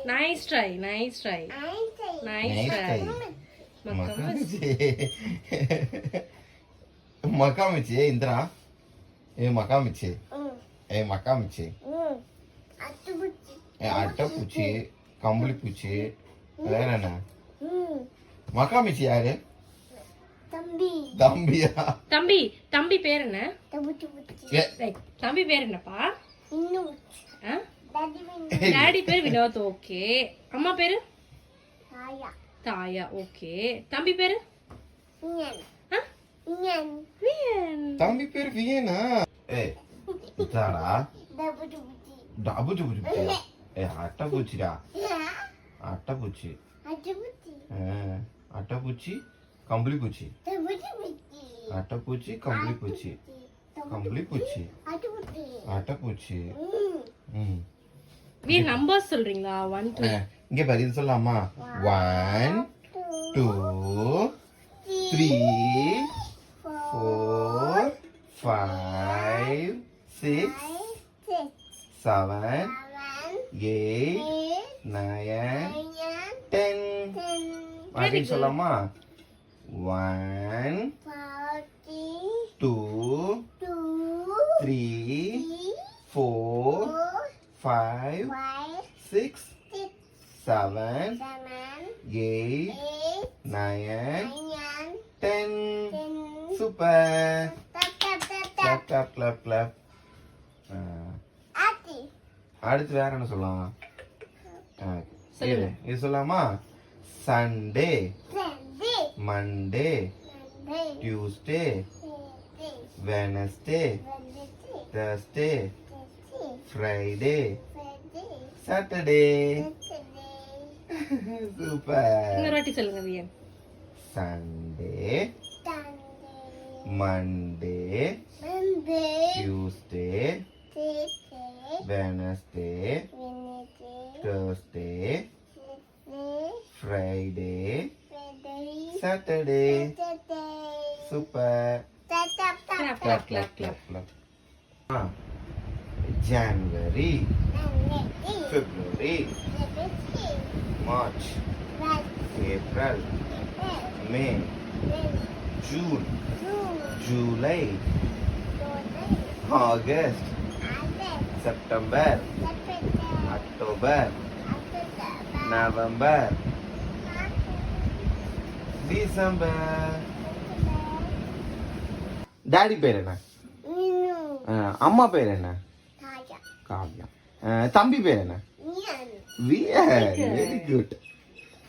Nice try. மக்காமிச்சி Indira மக்காமிச்சி மக்காமிச்சி அட்டைப்பூச்சி கம்பளிப்பூச்சி வேற என்ன மக்காமிச்சி யாரு தம்பியா தம்பி பேர் என்ன தம்பி பேர் என்னப்பா டாடி பேர் வினோத் ஓகே அம்மா பேரு தாயா ஓகே தம்பி பேரு தம்பி பேரு வியனா இதாடா அட்டைப்பூச்சிடா அட்டைப்பூச்சி அட்டைப்பூச்சி கம்பளிப்பூச்சி அட்டைப்பூச்சி கம்பளிப்பூச்சி கம்பளிப்பூச்சி அட்டைப்பூச்சி வி நம்பர்ஸ் சொல்றீங்களா 1 2 இங்க பாரு இது சொல்லலாமா 1 2 3 4 5 6 7 8 9 10 அப்படின்னு சொல்லலாமா 1 2 3 4 5 6 7 8 9 10 super clap clap clap clap அடுத்து வேற என்ன சொல்லலாம் இது சொல்லலாமா Sunday Monday Tuesday Wednesday Thursday Friday Saturday super இன்னொரு வாட்டி சொல்லுங்க வியன் Sunday Monday Tuesday Wednesday Thursday Friday Saturday super clap clap clap January February March April May June July August September October November December daddy பேர் என்ன அம்மா பேர் என்ன காவ்யா தம்பி பேர் என்ன வியன் வெரி குட்